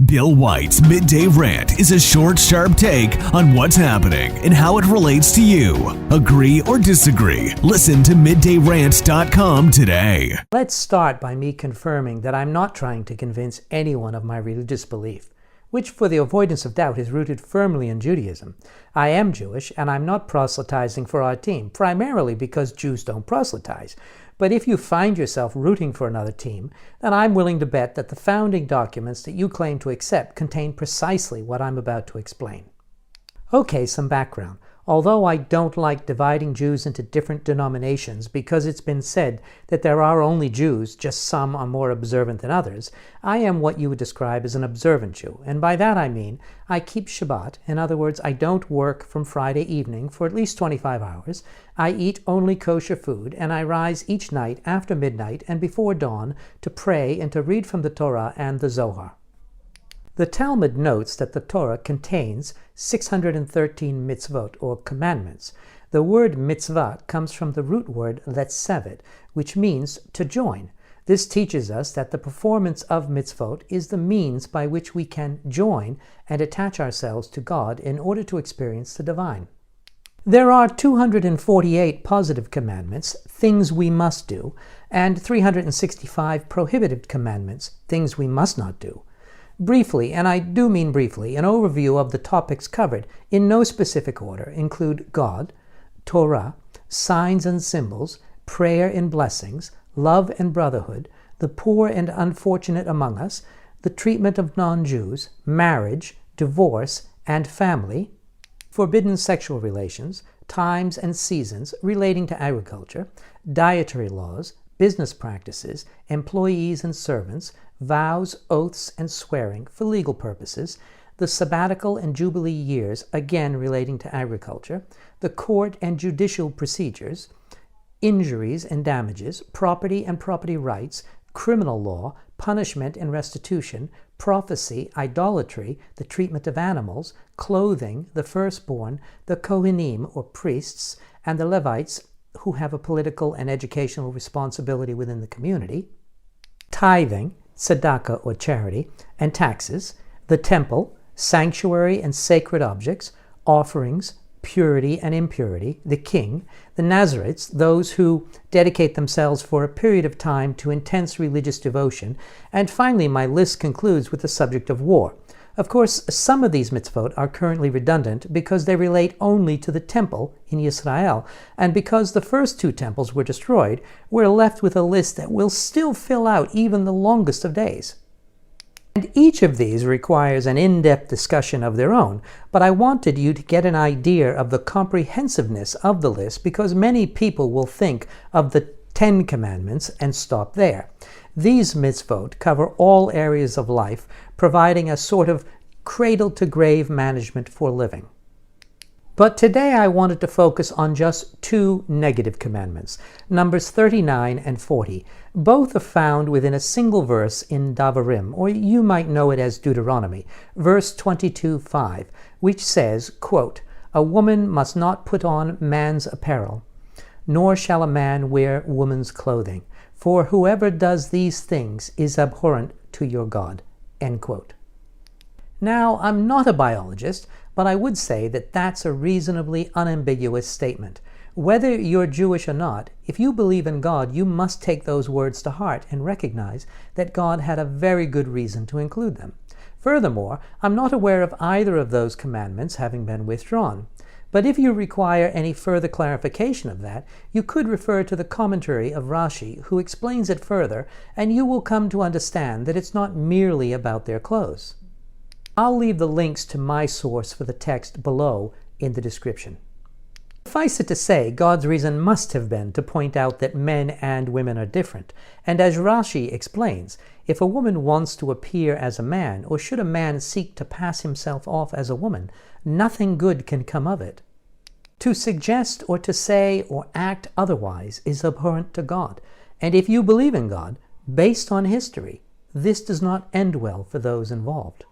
Bill White's Midday Rant is a short, sharp take on what's happening and how it relates to you. Agree or disagree? Listen to middayrant.com today. Let's start by me confirming that I'm not trying to convince anyone of my religious belief, which for the avoidance of doubt is rooted firmly in Judaism. I am Jewish, and I'm not proselytizing for our team, primarily because Jews don't proselytize. But if you find yourself rooting for another team, then I'm willing to bet that the founding documents that you claim to accept contain precisely what I'm about to explain. Okay, some background. Although I don't like dividing Jews into different denominations because it's been said that there are only Jews, just some are more observant than others, I am what you would describe as an observant Jew. And by that I mean I keep Shabbat. In other words, I don't work from Friday evening for at least 25 hours. I eat only kosher food, and I rise each night after midnight and before dawn to pray and to read from the Torah and the Zohar. The Talmud notes that the Torah contains 613 mitzvot, or commandments. The word mitzvah comes from the root word letsevet, which means to join. This teaches us that the performance of mitzvot is the means by which we can join and attach ourselves to God in order to experience the divine. There are 248 positive commandments, things we must do, and 365 prohibited commandments, things we must not do. Briefly, and I do mean briefly, an overview of the topics covered, in no specific order, include God, Torah, signs and symbols, prayer and blessings, love and brotherhood, the poor and unfortunate among us, the treatment of non-Jews, marriage, divorce, and family, forbidden sexual relations, times and seasons relating to agriculture, dietary laws, business practices, employees and servants, vows, oaths, and swearing for legal purposes, the sabbatical and jubilee years, again relating to agriculture, the court and judicial procedures, injuries and damages, property and property rights, criminal law, punishment and restitution, prophecy, idolatry, the treatment of animals, clothing, the firstborn, the Kohanim or priests, and the Levites who have a political and educational responsibility within the community, tithing, tzedakah or charity, and taxes, the temple, sanctuary and sacred objects, offerings, purity and impurity, the king, the Nazarites, those who dedicate themselves for a period of time to intense religious devotion, and finally my list concludes with the subject of war. Of course, some of these mitzvot are currently redundant because they relate only to the temple in Israel, and because the first two temples were destroyed, we're left with a list that will still fill out even the longest of days. And each of these requires an in-depth discussion of their own, but I wanted you to get an idea of the comprehensiveness of the list because many people will think of the 10 Commandments and stop there. These mitzvot cover all areas of life, providing a sort of cradle-to-grave management for living. But today I wanted to focus on just two negative commandments, Numbers 39 and 40. Both are found within a single verse in Davarim, or you might know it as Deuteronomy, verse 22:5, which says, quote, "A woman must not put on man's apparel, nor shall a man wear woman's clothing, for whoever does these things is abhorrent to your God." End quote. Now, I'm not a biologist, but I would say that that's a reasonably unambiguous statement. Whether you're Jewish or not, if you believe in God, you must take those words to heart and recognize that God had a very good reason to include them. Furthermore, I'm not aware of either of those commandments having been withdrawn. But if you require any further clarification of that, you could refer to the commentary of Rashi, who explains it further, and you will come to understand that it's not merely about their clothes. I'll leave the links to my source for the text below in the description. Suffice it to say, God's reason must have been to point out that men and women are different. And as Rashi explains, if a woman wants to appear as a man, or should a man seek to pass himself off as a woman, nothing good can come of it. To suggest or to say or act otherwise is abhorrent to God. And if you believe in God, based on history, this does not end well for those involved.